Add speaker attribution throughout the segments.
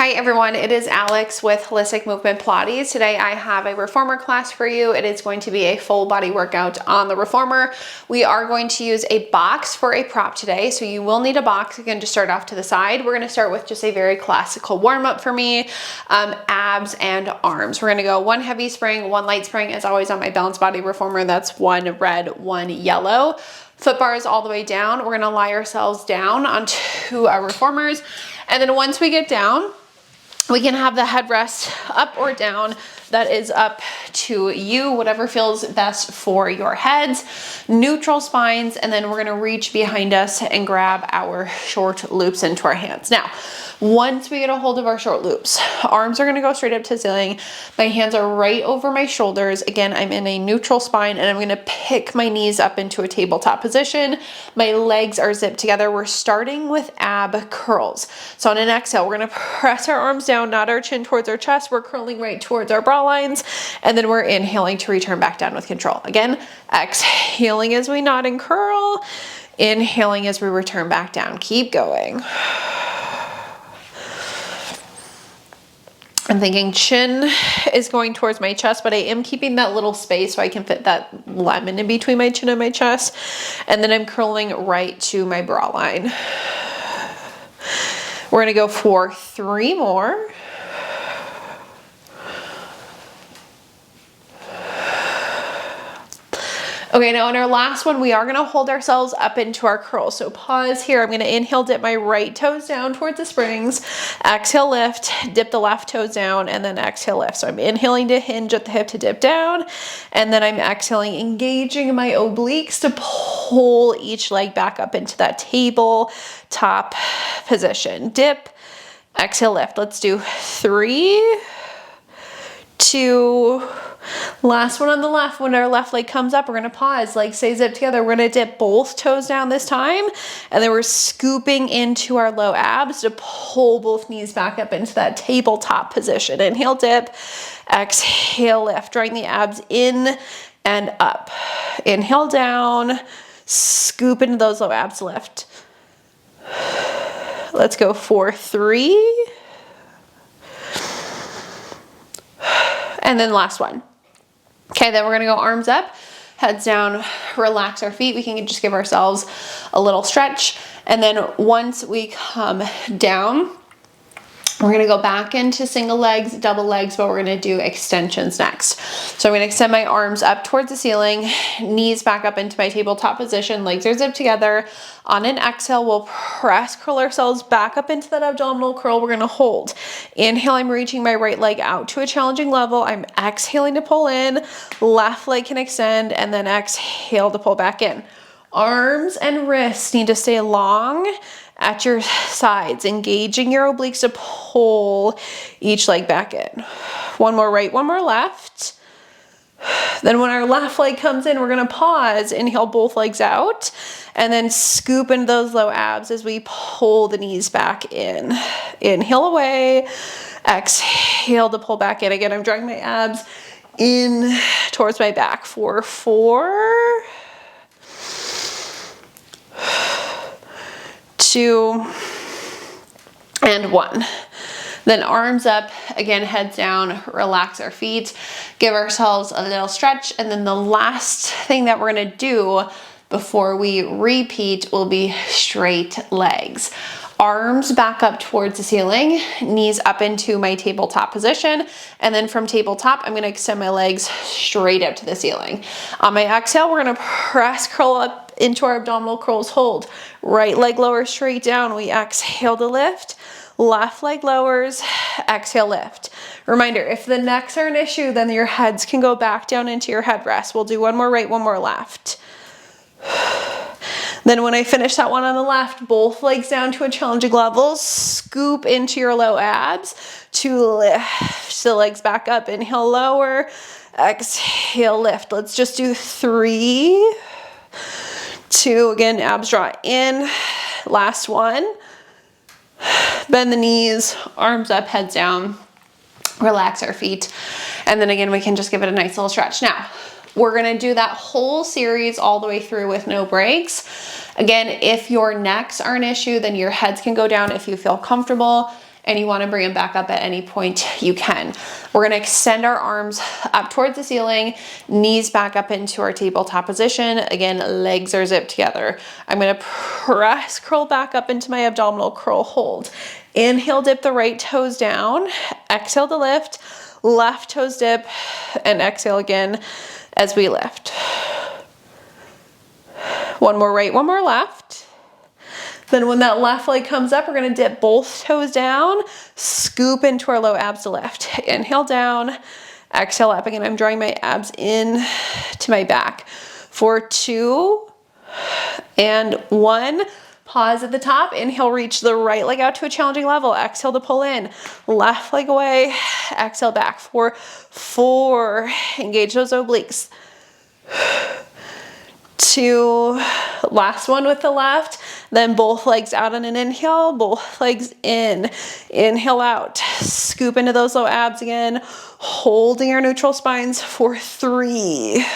Speaker 1: Hi everyone, it is Alex with Holistic Movement Pilates. Today I have a reformer class for you. It is going to be a full body workout on the reformer. We are going to use a box for a prop today, so you will need a box again to start off to the side. We're going to start with just a very classical warm-up for me, abs and arms. We're going to go one heavy spring, one light spring, as always on my balanced body reformer. That's one red, one yellow. Foot bars all the way down. We're going to lie ourselves down onto our reformers, and then once we get down, we can have the headrest up or down. That is up to you, whatever feels best for your heads. Neutral spines, and then we're gonna reach behind us and grab our short loops into our hands. Now, once we get a hold of our short loops, arms are gonna go straight up to the ceiling. My hands are right over my shoulders. Again, I'm in a neutral spine, and I'm gonna pick my knees up into a tabletop position. My legs are zipped together. We're starting with ab curls. So on an exhale, we're gonna press our arms down, not our chin towards our chest. We're curling right towards our brow lines, and then we're inhaling to return back down with control. Again, exhaling as we nod and curl, inhaling as we return back down. Keep going. I'm thinking chin is going towards my chest, but I am keeping that little space so I can fit that lemon in between my chin and my chest. And then I'm curling right to my brow line. We're gonna go for 3 more. Okay, now in our last one, we are gonna hold ourselves up into our curl. So pause here. I'm gonna inhale, dip my right toes down towards the springs. Exhale, lift, dip the left toes down, and then exhale, lift. So I'm inhaling to hinge at the hip to dip down, and then I'm exhaling, engaging my obliques to pull each leg back up into that tabletop position. Dip, exhale, lift. Let's do 3, 2, last one on the left. When our left leg comes up, we're gonna pause, legs stay zipped together. We're gonna dip both toes down this time, and then we're scooping into our low abs to pull both knees back up into that tabletop position. Inhale, dip, exhale, lift, drawing the abs in and up. Inhale down, scoop into those low abs, lift. Let's go for 3. And then last one. Okay, then we're gonna go arms up, heads down, relax our feet. We can just give ourselves a little stretch. And then once we come down, we're gonna go back into single legs, double legs, but we're gonna do extensions next. So I'm gonna extend my arms up towards the ceiling, knees back up into my tabletop position, legs are zipped together. On an exhale, we'll press curl ourselves back up into that abdominal curl. We're gonna hold. Inhale, I'm reaching my right leg out to a challenging level. I'm exhaling to pull in, left leg can extend, and then exhale to pull back in. Arms and wrists need to stay long at your sides, engaging your obliques to pull each leg back in. One more right, one more left. Then when our left leg comes in, we're gonna pause, inhale both legs out, and then scoop into those low abs as we pull the knees back in. Inhale away, exhale to pull back in. Again, I'm drawing my abs in towards my back for 4, 2, and 1. Then arms up, again, heads down, relax our feet, give ourselves a little stretch. And then the last thing that we're gonna do before we repeat will be straight legs. Arms back up towards the ceiling, knees up into my tabletop position. And then from tabletop, I'm gonna extend my legs straight up to the ceiling. On my exhale, we're gonna press curl up into our abdominal curls, hold. Right leg lowers straight down. We exhale to lift. Left leg lowers, exhale, lift. Reminder, if the necks are an issue, then your heads can go back down into your headrest. We'll do one more right, one more left. Then when I finish that one on the left, both legs down to a challenging level, scoop into your low abs to lift the legs back up. Inhale, lower, exhale, lift. Let's just do 3, 2, again, abs draw in. Last one. Bend the knees, arms up, heads down, relax our feet. And then again, we can just give it a nice little stretch. Now, we're gonna do that whole series all the way through with no breaks. Again, if your necks are an issue, then your heads can go down if you feel comfortable. and you want to bring them back up at any point you can. We're going to extend our arms up towards the ceiling, knees back up into our tabletop position. Again, legs are zipped together. I'm going to press, curl back up into my abdominal curl hold. Inhale, dip the right toes down. Exhale to lift. Left toes dip, and exhale again as we lift. One more right, one more left. Then when that left leg comes up, we're gonna dip both toes down, scoop into our low abs to lift. Inhale down, exhale up. Again, I'm drawing my abs in to my back. For 2 and 1. Pause at the top. Inhale, reach the right leg out to a challenging level. Exhale to pull in. Left leg away. Exhale back. For 4. Engage those obliques. 2. Last one with the left. Then both legs out on an inhale. Both legs in. Inhale out. Scoop into those low abs again. Holding our neutral spines for 3.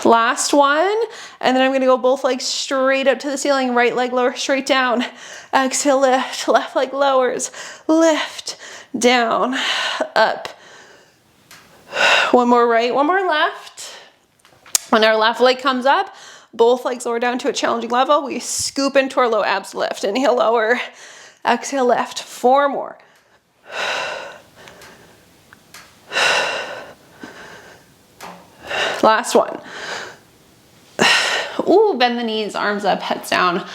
Speaker 1: Last one, and then I'm gonna go both legs straight up to the ceiling, right leg lower straight down. Exhale, lift, left leg lowers, lift, down, up. One more right, one more left. When our left leg comes up, both legs lower down to a challenging level. We scoop into our low abs lift. Inhale, lower, exhale, lift. 4 more. Last one. Ooh, bend the knees, arms up, heads down.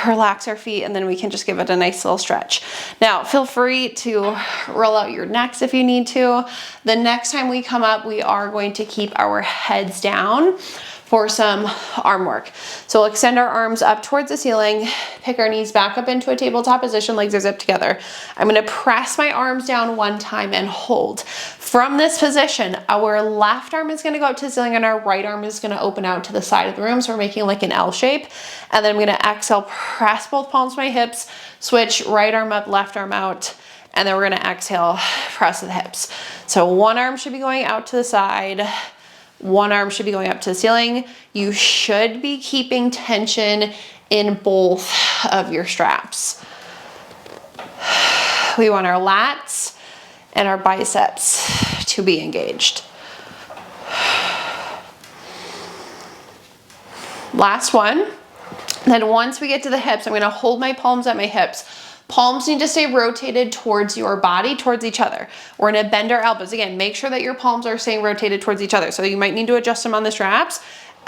Speaker 1: Relax our feet, and then we can just give it a nice little stretch. Now, feel free to roll out your necks if you need to. The next time we come up, we are going to keep our heads down for some arm work. So we'll extend our arms up towards the ceiling, pick our knees back up into a tabletop position, legs are zipped together. I'm gonna press my arms down 1 time and hold. From this position, our left arm is gonna go up to the ceiling and our right arm is gonna open out to the side of the room. So we're making like an L shape. And then I'm gonna exhale, press both palms to my hips, switch right arm up, left arm out. And then we're gonna exhale, press the hips. So one arm should be going out to the side. One arm should be going up to the ceiling. You should be keeping tension in both of your straps. We want our lats and our biceps to be engaged. Last one. Then once we get to the hips, I'm gonna hold my palms at my hips. Palms need to stay rotated towards your body, towards each other. We're gonna bend our elbows. Again, make sure that your palms are staying rotated towards each other. So you might need to adjust them on the straps.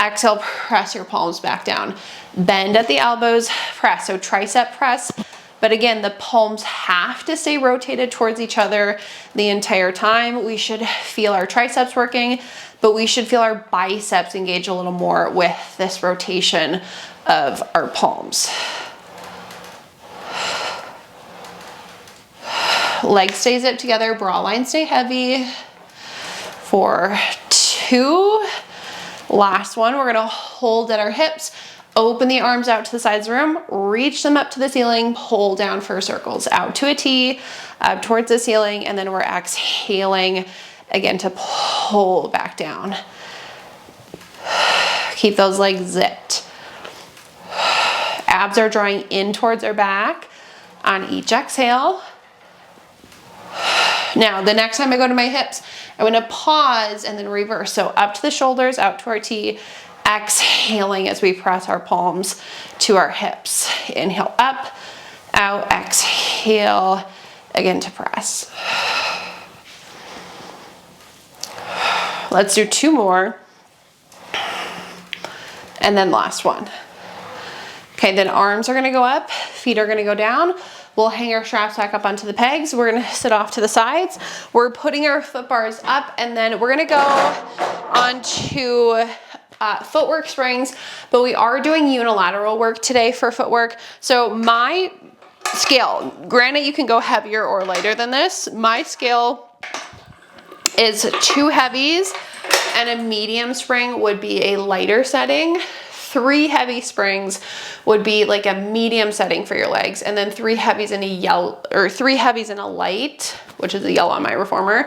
Speaker 1: Exhale, press your palms back down. Bend at the elbows, press. So tricep press. But again, the palms have to stay rotated towards each other the entire time. We should feel our triceps working, but we should feel our biceps engage a little more with this rotation of our palms. Legs stay zipped together, bra lines stay heavy. For 2. Last one, we're gonna hold at our hips, open the arms out to the sides of the room, reach them up to the ceiling, pull down for circles, out to a T, up towards the ceiling, and then we're exhaling again to pull back down. Keep those legs zipped. Abs are drawing in towards our back on each exhale. Now, the next time I go to my hips, I'm gonna pause and then reverse. So up to the shoulders, out to our T, exhaling as we press our palms to our hips. Inhale up, out, exhale, again to press. Let's do 2 more. And then last one. Okay, then arms are gonna go up, feet are gonna go down. We'll hang our straps back up onto the pegs. We're gonna sit off to the sides. We're putting our foot bars up, and then we're gonna go onto footwork springs, but we are doing unilateral work today for footwork. So my scale, granted you can go heavier or lighter than this. My scale is 2 heavies, and a medium spring would be a lighter setting. 3 heavy springs would be like a medium setting for your legs, and then 3 heavies in a yellow, or 3 heavies in a light, which is a yellow on my reformer.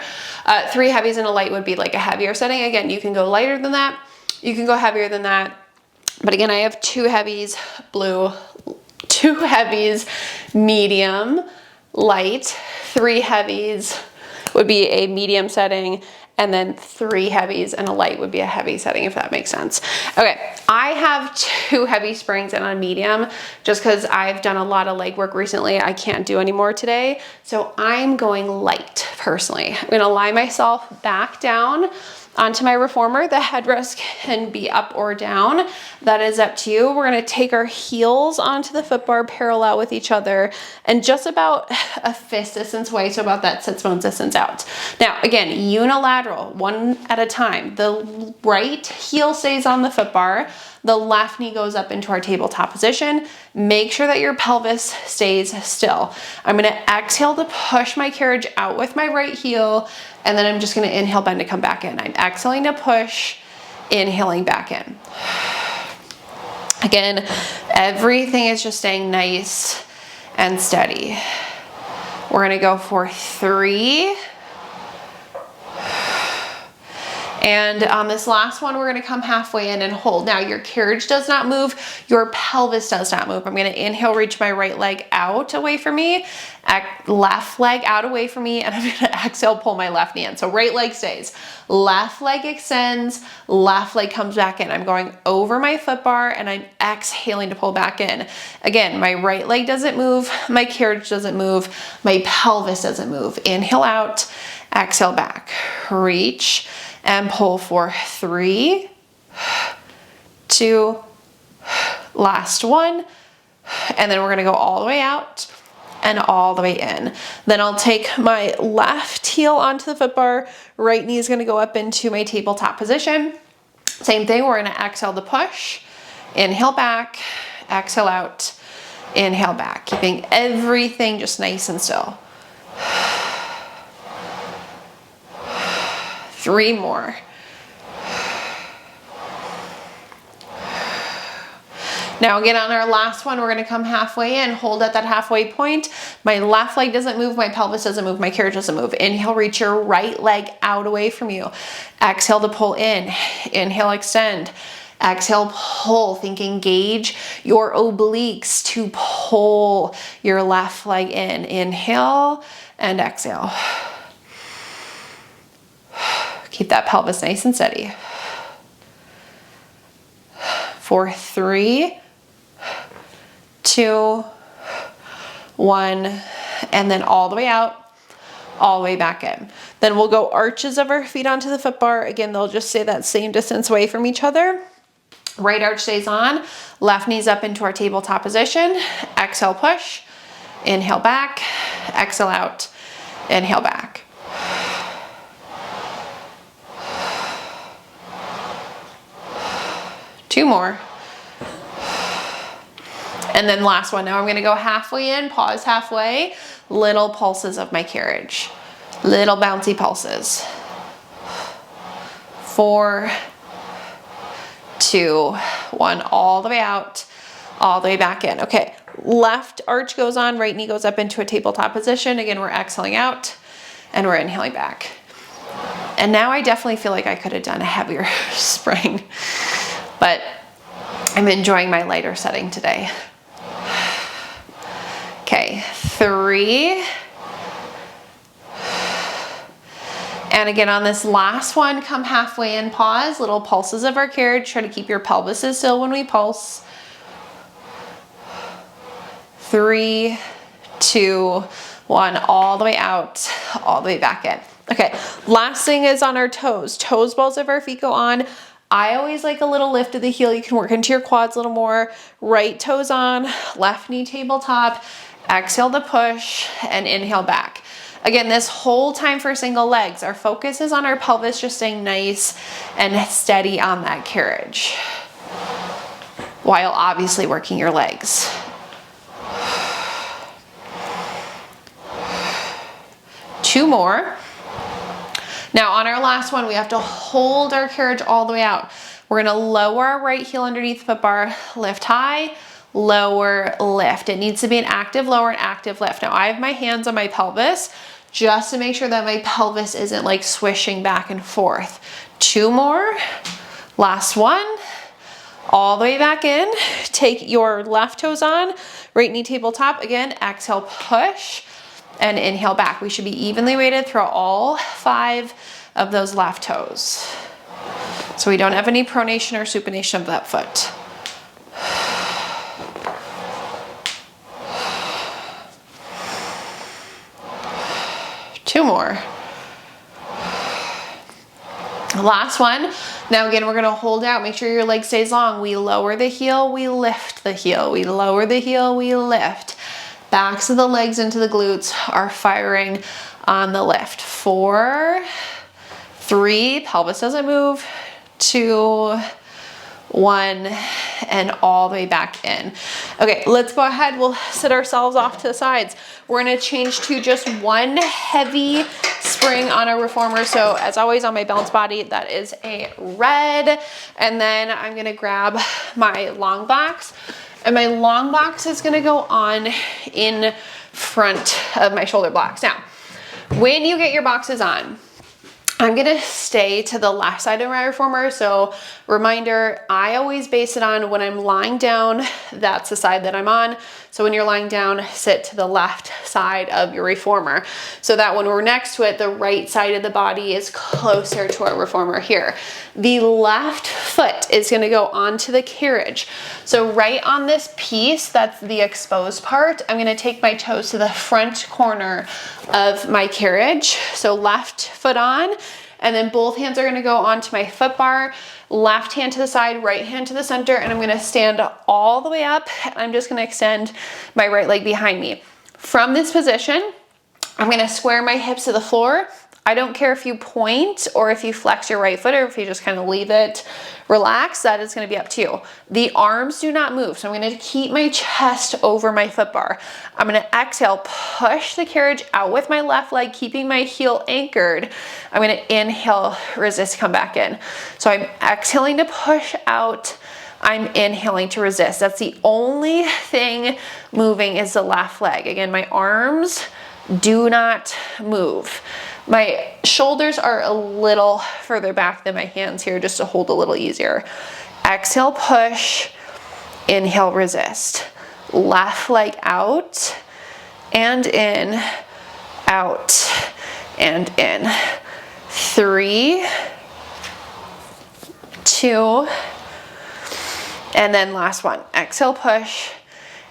Speaker 1: 3 heavies in a light would be like a heavier setting. Again, you can go lighter than that, you can go heavier than that, but again, I have 2 heavies, blue, 2 heavies, medium, light, 3 heavies would be a medium setting, and then 3 heavies and a light would be a heavy setting, if that makes sense. Okay, I have 2 heavy springs and a medium just because I've done a lot of leg work recently. I can't do any more today. So I'm going light personally. I'm gonna lie myself back down onto my reformer. The headrest can be up or down. That is up to you. We're gonna take our heels onto the foot bar parallel with each other and just about a fist distance away, so about that sits bones distance out. Now, again, unilateral, one at a time. The right heel stays on the foot bar. The left knee goes up into our tabletop position. Make sure that your pelvis stays still. I'm gonna exhale to push my carriage out with my right heel, and then I'm just gonna inhale, bend to come back in. I'm exhaling to push, inhaling back in. Again, everything is just staying nice and steady. We're gonna go for 3. And on this last one, we're gonna come halfway in and hold. Now your carriage does not move, your pelvis does not move. I'm gonna inhale, reach my right leg out away from me, left leg out away from me, and I'm gonna exhale, pull my left knee in. So right leg stays, left leg extends, left leg comes back in. I'm going over my foot bar and I'm exhaling to pull back in. Again, my right leg doesn't move, my carriage doesn't move, my pelvis doesn't move. Inhale out, exhale back, reach, and pull for 3, 2, last one. And then we're gonna go all the way out and all the way in. Then I'll take my left heel onto the foot bar, right knee is gonna go up into my tabletop position. Same thing, we're gonna exhale to push, inhale back, exhale out, inhale back, keeping everything just nice and still. 3 more. Now again, on our last one, we're gonna come halfway in, hold at that halfway point. My left leg doesn't move, my pelvis doesn't move, my carriage doesn't move. Inhale, reach your right leg out away from you. Exhale to pull in, inhale, extend. Exhale, pull, think engage your obliques to pull your left leg in. Inhale and exhale. Keep that pelvis nice and steady. For 3, 2, 1, and then all the way out, all the way back in. Then we'll go arches of our feet onto the foot bar. Again, they'll just stay that same distance away from each other. Right arch stays on, left knee's up into our tabletop position. Exhale, push, inhale back, exhale out, inhale back. 2 more. And then last one. Now I'm gonna go halfway in, pause halfway, little pulses of my carriage. Little bouncy pulses. 4, 2, 1, all the way out, all the way back in. Okay, left arch goes on, right knee goes up into a tabletop position. Again, we're exhaling out and we're inhaling back. And now I definitely feel like I could have done a heavier spring, but I'm enjoying my lighter setting today. Okay, 3. And again, on this last one, come halfway in, pause, little pulses of our carriage. Try to keep your pelvis still when we pulse. 3, 2, 1, all the way out, all the way back in. Okay, last thing is on our toes. Toes, balls of our feet go on. I always like a little lift of the heel. You can work into your quads a little more. Right toes on, left knee tabletop. Exhale to push and inhale back. Again, this whole time for single legs, our focus is on our pelvis just staying nice and steady on that carriage, while obviously working your legs. 2 more. Now on our last one, we have to hold our carriage all the way out. We're gonna lower our right heel underneath the foot bar, lift high, lower, lift. It needs to be an active lower and active lift. Now I have my hands on my pelvis just to make sure that my pelvis isn't like swishing back and forth. 2 more, last one, all the way back in. Take your left toes on, right knee tabletop. Again, exhale, push, and inhale back. We should be evenly weighted through all 5 of those left toes, so we don't have any pronation or supination of that foot. Two more. Last one. Now again, we're gonna hold out, make sure your leg stays long. We lower the heel, we lift the heel. We lower the heel, we lift. Backs of the legs into the glutes are firing on the lift. 4, 3, pelvis doesn't move. 2, 1, and all the way back in. Okay, let's go ahead. We'll sit ourselves off to the sides. We're gonna change to just one heavy spring on a reformer. So as always on my balance body, that is a red. And then I'm gonna grab my long box, and my long box is gonna go on in front of my shoulder blocks. Now, when you get your boxes on, I'm gonna stay to the left side of my reformer. So reminder, I always base it on when I'm lying down, that's the side that I'm on. So when you're lying down, sit to the left side of your reformer, so that when we're next to it, the right side of the body is closer to our reformer here. The left foot is gonna go onto the carriage. So right on this piece, that's the exposed part, I'm gonna take my toes to the front corner of my carriage. So left foot on, and then both hands are gonna go onto my foot bar, left hand to the side, right hand to the center, and I'm gonna stand all the way up. I'm just gonna extend my right leg behind me. From this position, I'm gonna square my hips to the floor. I don't care if you point or if you flex your right foot or if you just kind of leave it relaxed, that is gonna be up to you. The arms do not move, so I'm gonna keep my chest over my foot bar. I'm gonna exhale, push the carriage out with my left leg, keeping my heel anchored. I'm gonna inhale, resist, come back in. So I'm exhaling to push out, I'm inhaling to resist. That's the only thing moving is the left leg. Again, my arms do not move. My shoulders are a little further back than my hands here, just to hold a little easier. Exhale, push, inhale, resist. Left leg out and in, out and in. 3, 2, and then last one. Exhale, push,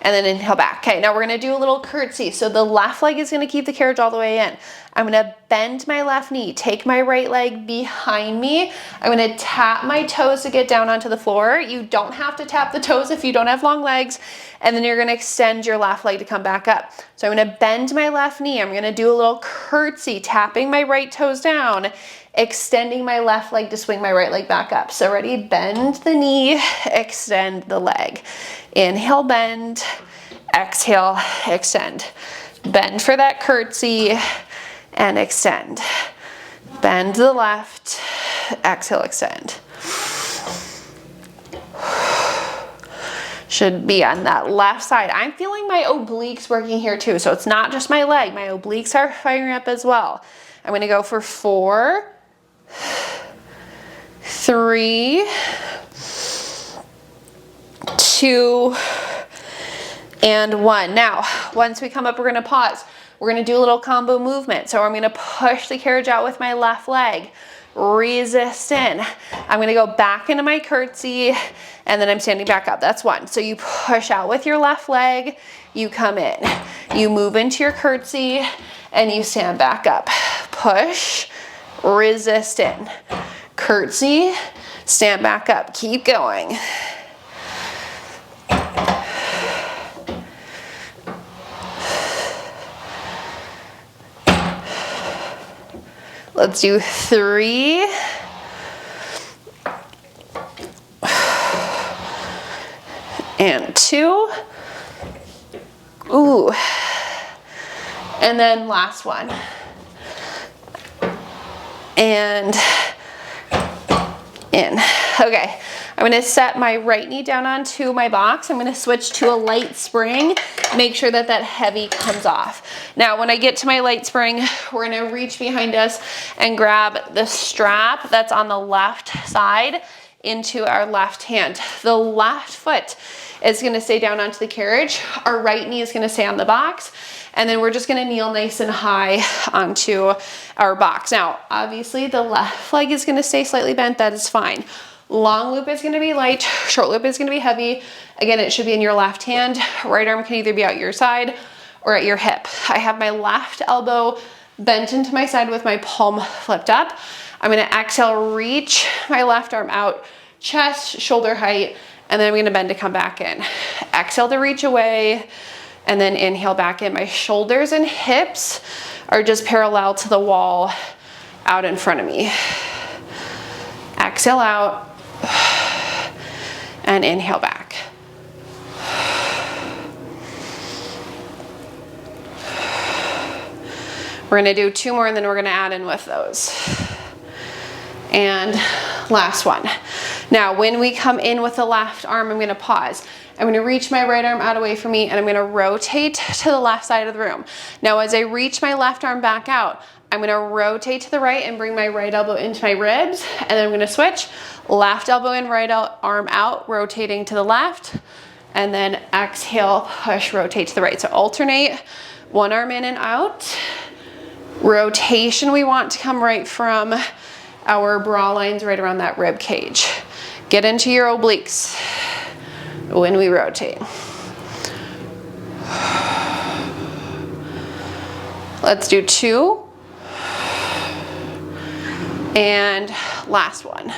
Speaker 1: and then inhale back. Okay, now we're gonna do a little curtsy. So the left leg is gonna keep the carriage all the way in. I'm gonna bend my left knee, take my right leg behind me. I'm gonna tap my toes to get down onto the floor. You don't have to tap the toes if you don't have long legs. And then you're gonna extend your left leg to come back up. So I'm gonna bend my left knee. I'm gonna do a little curtsy, tapping my right toes down, extending my left leg to swing my right leg back up. So ready, bend the knee, extend the leg. Inhale, bend, exhale, extend. Bend for that curtsy and extend. Bend to the left, exhale, extend. Should be on that left side. I'm feeling my obliques working here too. So it's not just my leg, my obliques are firing up as well. I'm gonna go for 4, 3, 2, and 1. Now, once we come up, we're gonna pause. We're gonna do a little combo movement. So I'm gonna push the carriage out with my left leg, resist in. I'm gonna go back into my curtsy, and then I'm standing back up. That's 1. So you push out with your left leg, you come in. You move into your curtsy, and you stand back up. Push, resist in. Curtsy, stand back up. Keep going. Let's do 3. And 2. Ooh. And then last one. And in. Okay. I'm gonna set my right knee down onto my box. I'm gonna switch to a light spring. Make sure that that heavy comes off. Now, when I get to my light spring, we're gonna reach behind us and grab the strap that's on the left side. into our left hand. The left foot is gonna stay down onto the carriage. Our right knee is gonna stay on the box. And then we're just gonna kneel nice and high onto our box. Now, obviously the left leg is gonna stay slightly bent, that is fine. Long loop is gonna be light, short loop is gonna be heavy. Again, it should be in your left hand. Right arm can either be at your side or at your hip. I have my left elbow bent into my side with my palm flipped up. I'm gonna exhale, reach my left arm out, chest, shoulder height, and then I'm gonna bend to come back in. Exhale to reach away, and then inhale back in. My shoulders and hips are just parallel to the wall out in front of me. Exhale out, and inhale back. We're gonna do 2 more and then we're gonna add in with those. And last one. Now, when we come in with the left arm, I'm gonna pause. I'm gonna reach my right arm out away from me and I'm gonna rotate to the left side of the room. Now, as I reach my left arm back out, I'm gonna rotate to the right and bring my right elbow into my ribs, and then I'm gonna switch. Left elbow in, right arm out, rotating to the left, and then exhale, push, rotate to the right. So alternate, one arm in and out. Rotation, we want to come right from our bra lines right around that rib cage. Get into your obliques when we rotate. Let's do 2. And last one.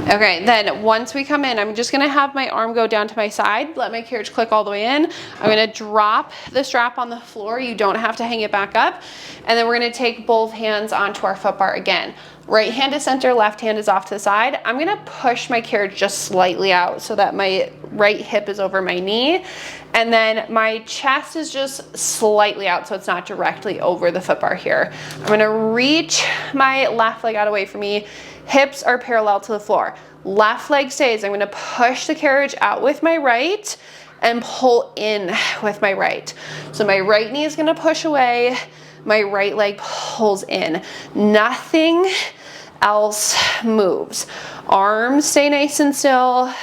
Speaker 1: Okay, then once we come in, I'm just gonna have my arm go down to my side, let my carriage click all the way in. I'm gonna drop the strap on the floor. You don't have to hang it back up. And then we're gonna take both hands onto our foot bar again. Right hand is center, left hand is off to the side. I'm gonna push my carriage just slightly out so that my right hip is over my knee. And then my chest is just slightly out so it's not directly over the foot bar here. I'm gonna reach my left leg out away from me. Hips are parallel to the floor. Left leg stays. I'm gonna push the carriage out with my right and pull in with my right. So my right knee is gonna push away, my right leg pulls in. Nothing else moves. Arms stay nice and still.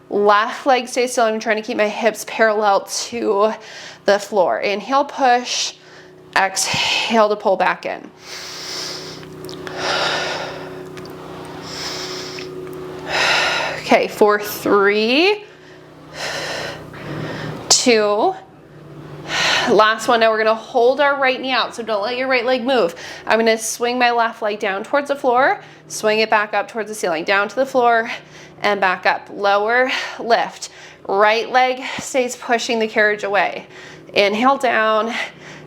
Speaker 1: Left leg stays still. I'm trying to keep my hips parallel to the floor. Inhale, push. Exhale to pull back in. Okay, for 3, 2, last one. Now we're gonna hold our right knee out, so don't let your right leg move. I'm gonna swing my left leg down towards the floor, swing it back up towards the ceiling, down to the floor and back up. Lower, lift. Right leg stays pushing the carriage away. Inhale down,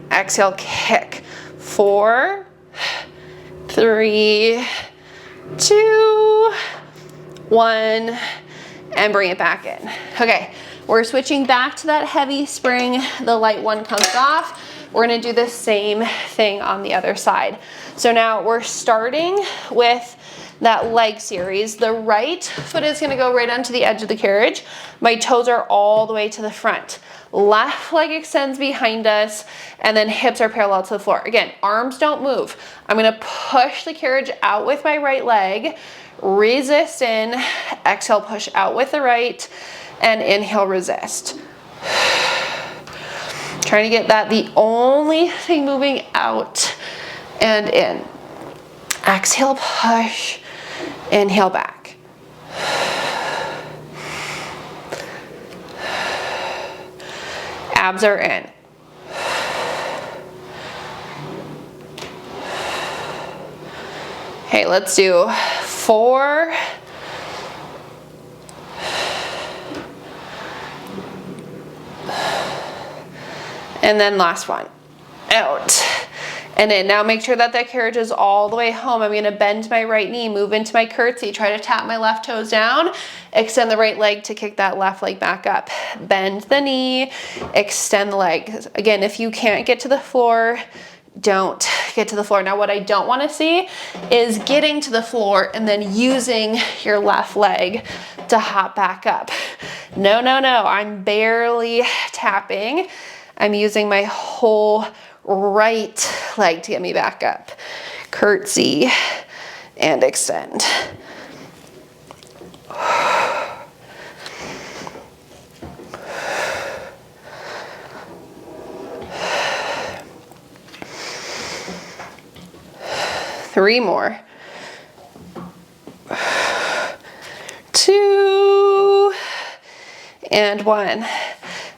Speaker 1: exhale, kick. 4, 3, 2, 1, and bring it back in. Okay, we're switching back to that heavy spring. The light one comes off. We're gonna do the same thing on the other side. So now we're starting with that leg series. The right foot is gonna go right onto the edge of the carriage. My toes are all the way to the front. Left leg extends behind us, and then hips are parallel to the floor. Again, arms don't move. I'm gonna push the carriage out with my right leg, resist in, exhale, push out with the right, and inhale, resist. Trying to get that the only thing moving out and in. Exhale, push, inhale back. Abs are in. Okay, let's do 4. And then last one. Out. And in. Now make sure that that carriage is all the way home. I'm gonna bend my right knee, move into my curtsy, try to tap my left toes down, extend the right leg to kick that left leg back up. Bend the knee, extend the leg. Again, if you can't get to the floor, don't get to the floor. Now what I don't wanna see is getting to the floor and then using your left leg to hop back up. No, no, no, I'm barely tapping. I'm using my whole right leg to get me back up. Curtsy, and extend. Three more. 2 and 1.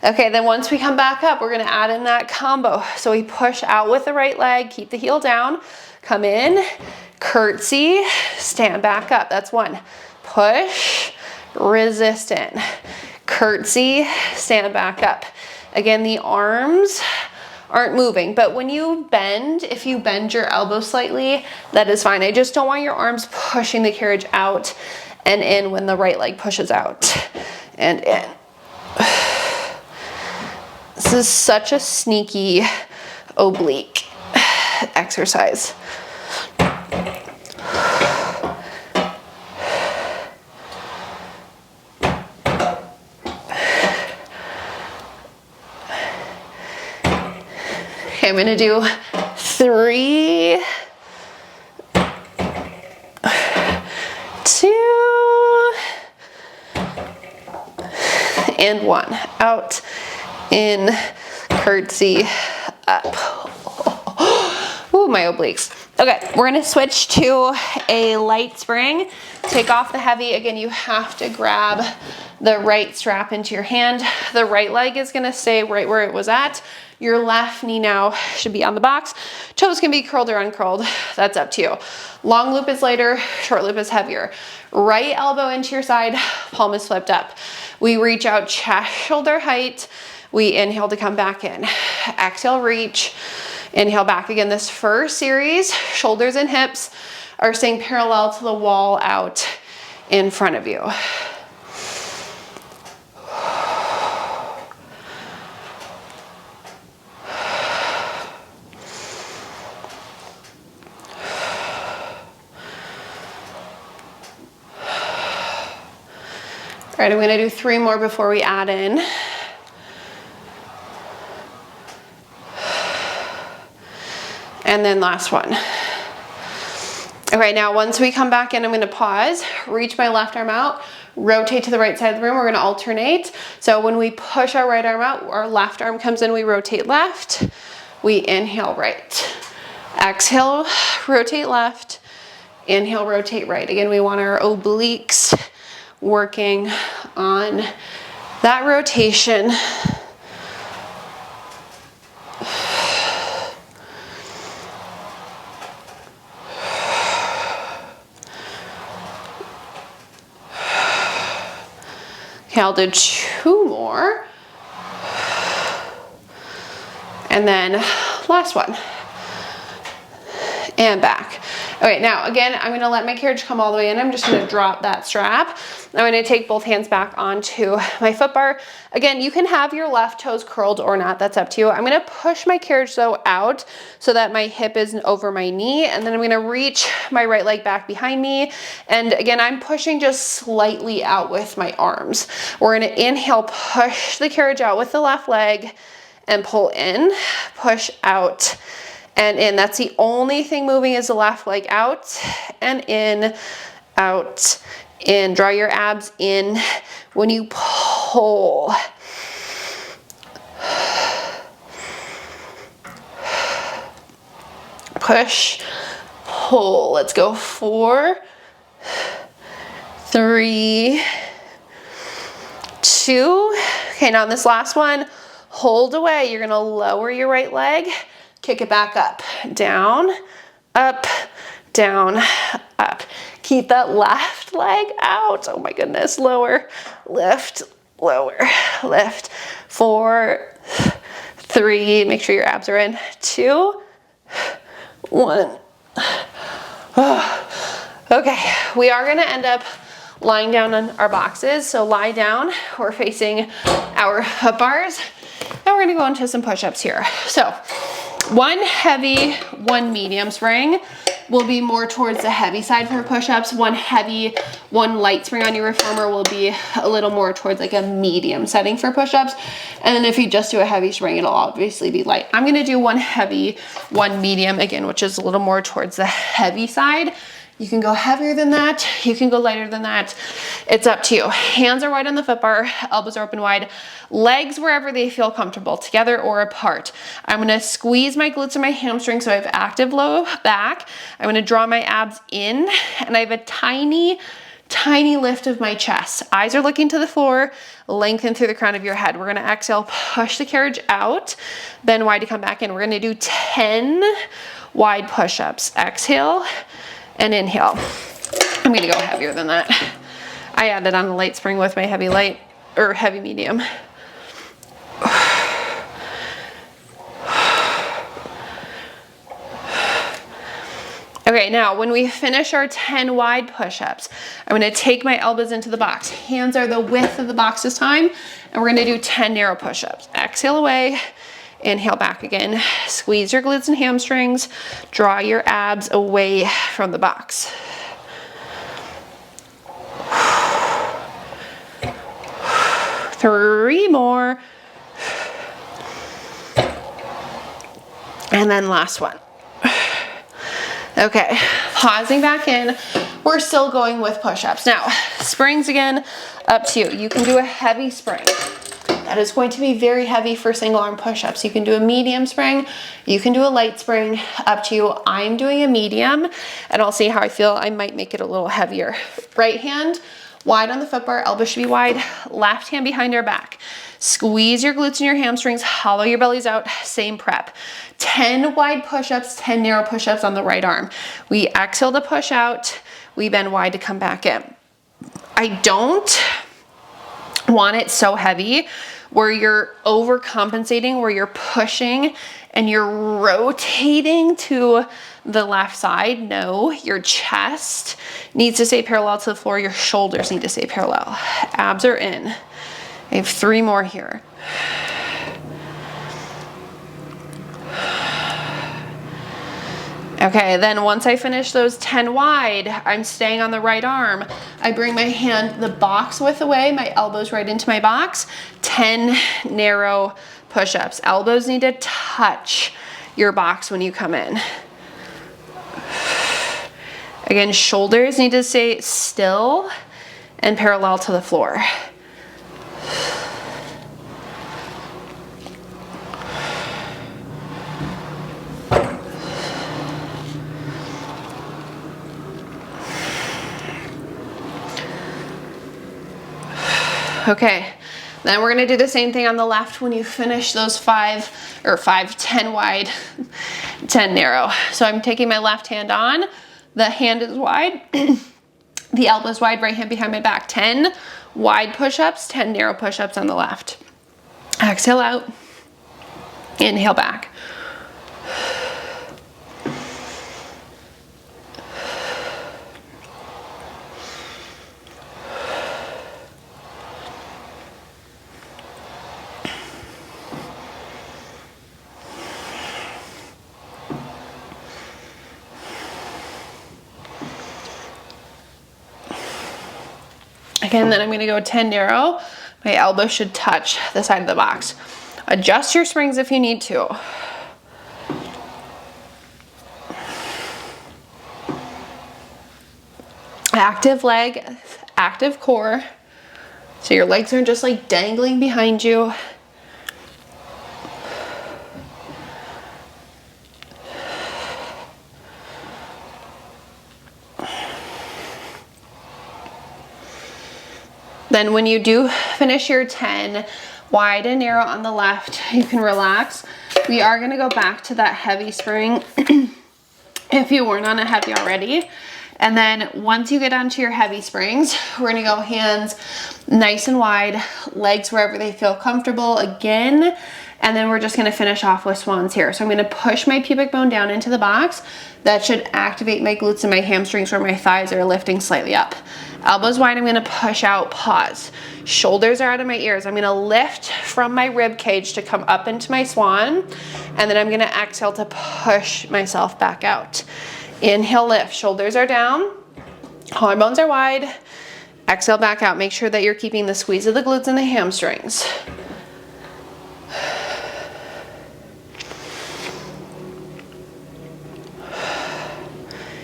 Speaker 1: Okay, then once we come back up, we're gonna add in that combo. So we push out with the right leg, keep the heel down, come in, curtsy, stand back up. That's 1. Push, resist in. Curtsy, stand back up. Again, the arms aren't moving, but when you bend, if you bend your elbow slightly, that is fine. I just don't want your arms pushing the carriage out and in when the right leg pushes out and in. This is such a sneaky oblique exercise. Okay, I'm gonna do 3, 2, and 1. Out, in, curtsy, up. Ooh, my obliques. Okay, we're gonna switch to a light spring. Take off the heavy. Again, you have to grab the right strap into your hand. The right leg is gonna stay right where it was at. Your left knee now should be on the box. Toes can be curled or uncurled. That's up to you. Long loop is lighter, short loop is heavier. Right elbow into your side, palm is flipped up. We reach out chest, shoulder height. We inhale to come back in. Exhale, reach. Inhale back again. This first series, shoulders and hips are staying parallel to the wall out in front of you. All right, I'm gonna do 3 more before we add in. And then last one. Okay, now once we come back in, I'm gonna pause, reach my left arm out, rotate to the right side of the room. We're gonna alternate. So when we push our right arm out, our left arm comes in, we rotate left, we inhale right. Exhale, rotate left, inhale, rotate right. Again, we want our obliques working on that rotation. Okay, I'll do 2 more. And then last one. And back. Okay, now again, I'm gonna let my carriage come all the way in. I'm just gonna drop that strap. I'm gonna take both hands back onto my foot bar. Again, you can have your left toes curled or not, that's up to you. I'm gonna push my carriage though out so that my hip isn't over my knee, and then I'm gonna reach my right leg back behind me. And again, I'm pushing just slightly out with my arms. We're gonna inhale, push the carriage out with the left leg and pull in, push out, and in. That's the only thing moving is the left leg out and in, out, in. Draw your abs in when you pull. Push, pull. Let's go 4, 3, 2. Okay, now in this last one, hold away. You're gonna lower your right leg, kick it back up, down, up, down, up. Keep that left leg out. Oh my goodness, lower, lift, lower, lift. 4, 3, make sure your abs are in. 2, 1. Okay, we are gonna end up lying down on our boxes. So lie down, we're facing our foot bars. Now we're gonna go into some push-ups here. So 1 heavy, 1 medium spring will be more towards the heavy side for push-ups. 1 heavy, 1 light spring on your reformer will be a little more towards like a medium setting for push-ups. And then if you just do a heavy spring, it'll obviously be light. I'm gonna do 1 heavy, 1 medium again, which is a little more towards the heavy side. You can go heavier than that. You can go lighter than that. It's up to you. Hands are wide on the foot bar, elbows are open wide, legs wherever they feel comfortable, together or apart. I'm gonna squeeze my glutes and my hamstrings so I have active low back. I'm gonna draw my abs in, and I have a tiny lift of my chest. Eyes are looking to the floor, lengthen through the crown of your head. We're gonna exhale, push the carriage out, bend wide to come back in. We're gonna do 10 wide push-ups. Exhale and inhale. I'm gonna go heavier than that. I added on a light spring with my heavy light, or heavy medium. Okay, now when we finish our 10 wide push-ups, I'm gonna take my elbows into the box. Hands are the width of the box this time, and we're gonna do 10 narrow push-ups. Exhale away, inhale back again. Squeeze your glutes and hamstrings. Draw your abs away from the box. Three more. And then last one. Okay, pausing back in. We're still going with push-ups. Now, springs again, up to you. You can do a heavy spring. That is going to be very heavy for single arm push-ups. You can do a medium spring, you can do a light spring, up to you. I'm doing a medium, and I'll see how I feel. I might make it a little heavier. Right hand wide on the foot bar, elbows should be wide, left hand behind our back. Squeeze your glutes and your hamstrings, hollow your bellies out, same prep. 10 wide push-ups, 10 narrow push-ups on the right arm. We exhale to push out, we bend wide to come back in. I don't want it so heavy where you're overcompensating, where you're pushing and you're rotating to the left side. No, your chest needs to stay parallel to the floor. Your shoulders need to stay parallel. Abs are in. I have 3 more here. Okay, then once I finish those 10 wide, I'm staying on the right arm. I bring my hand the box width away, my elbows right into my box. 10 narrow push-ups. Elbows need to touch your box when you come in. Again, shoulders need to stay still and parallel to the floor. Okay, then we're gonna do the same thing on the left when you finish those 10 wide, 10 narrow. So I'm taking my left hand on, the hand is wide, the elbow is wide, right hand behind my back. 10 wide push-ups, 10 narrow push-ups on the left. Exhale out, inhale back. Again, then I'm gonna go 10 narrow. My elbow should touch the side of the box. Adjust your springs if you need to. Active leg, active core. So your legs aren't just like dangling behind you. Then when you do finish your 10 wide and narrow on the left, you can relax. We are gonna go back to that heavy spring if you weren't on a heavy already. And then once you get onto your heavy springs, we're gonna go hands nice and wide, legs wherever they feel comfortable again. And then we're just gonna finish off with swans here. So I'm gonna push my pubic bone down into the box. That should activate my glutes and my hamstrings where my thighs are lifting slightly up. Elbows wide, I'm gonna push out, pause. Shoulders are out of my ears. I'm gonna lift from my rib cage to come up into my swan. And then I'm gonna exhale to push myself back out. Inhale, lift, shoulders are down, collarbones are wide. Exhale back out. Make sure that you're keeping the squeeze of the glutes and the hamstrings.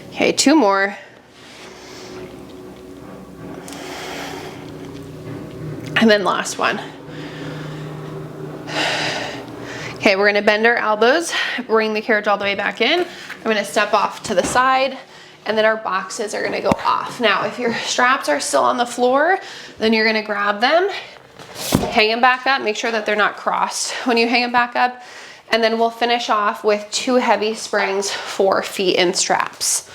Speaker 1: Okay, 2 more. And then last one. Okay, we're gonna bend our elbows, bring the carriage all the way back in. I'm gonna step off to the side, and then our boxes are gonna go off. Now, if your straps are still on the floor, then you're gonna grab them, hang them back up, make sure that they're not crossed when you hang them back up, and then we'll finish off with 2 heavy springs for feet and straps.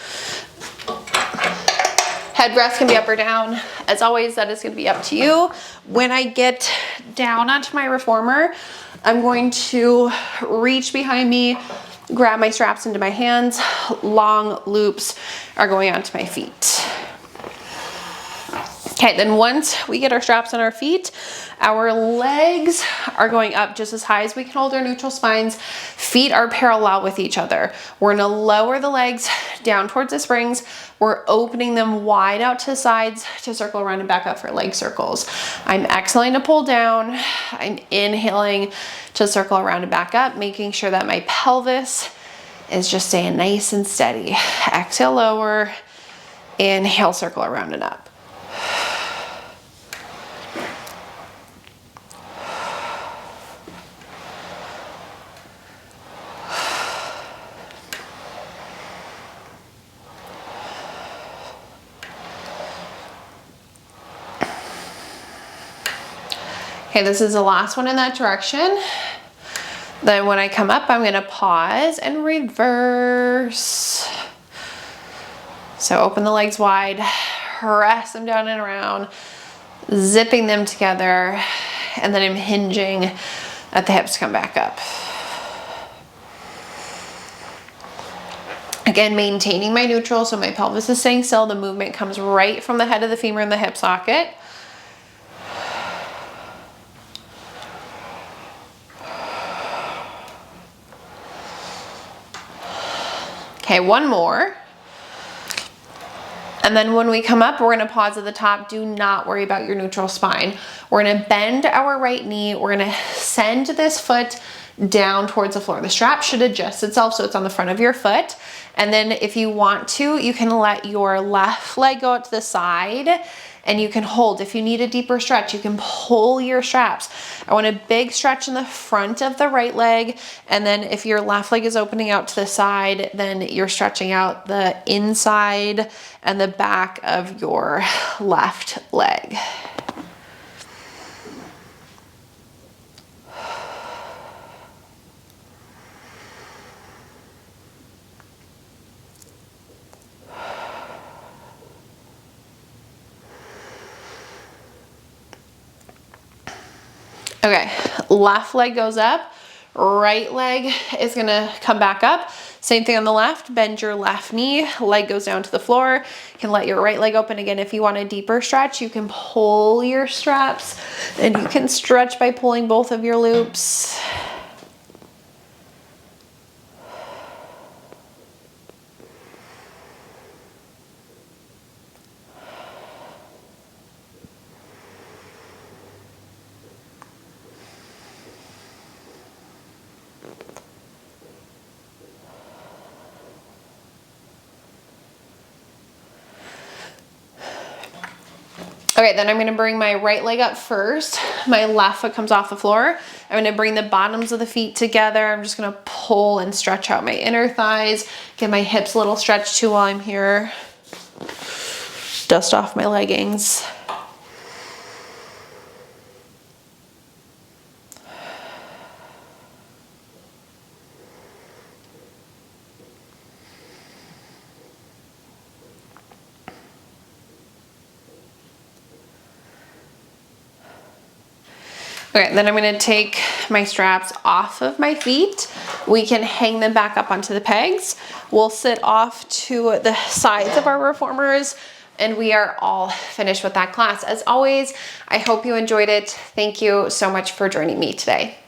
Speaker 1: Headrest can be up or down. As always, that is gonna be up to you. When I get down onto my reformer, I'm going to reach behind me, grab my straps into my hands. Long loops are going onto my feet. Okay, then once we get our straps on our feet, our legs are going up just as high as we can hold our neutral spines. Feet are parallel with each other. We're gonna lower the legs down towards the springs. We're opening them wide out to the sides to circle around and back up for leg circles. I'm exhaling to pull down. I'm inhaling to circle around and back up, making sure that my pelvis is just staying nice and steady. Exhale, lower. Inhale, circle around and up. Okay, this is the last one in that direction. Then when I come up, I'm gonna pause and reverse. So open the legs wide, press them down and around, zipping them together, and then I'm hinging at the hips to come back up. Again, maintaining my neutral, so my pelvis is staying still. The movement comes right from the head of the femur in the hip socket. Okay, one more. And then when we come up, we're gonna pause at the top. Do not worry about your neutral spine. We're gonna bend our right knee. We're gonna send this foot down towards the floor. The strap should adjust itself so it's on the front of your foot. And then if you want to, you can let your left leg go out to the side and you can hold. If you need a deeper stretch, you can pull your straps. I want a big stretch in the front of the right leg. And then if your left leg is opening out to the side, then you're stretching out the inside and the back of your left leg. Okay, left leg goes up, right leg is gonna come back up. Same thing on the left, bend your left knee, leg goes down to the floor. You can let your right leg open again. If you want a deeper stretch, you can pull your straps and you can stretch by pulling both of your loops. Okay, then I'm gonna bring my right leg up first. My left foot comes off the floor. I'm gonna bring the bottoms of the feet together. I'm just gonna pull and stretch out my inner thighs. Get my hips a little stretched too while I'm here. Dust off my leggings. Okay, then I'm gonna take my straps off of my feet. We can hang them back up onto the pegs. We'll sit off to the sides of our reformers and we are all finished with that class. As always, I hope you enjoyed it. Thank you so much for joining me today.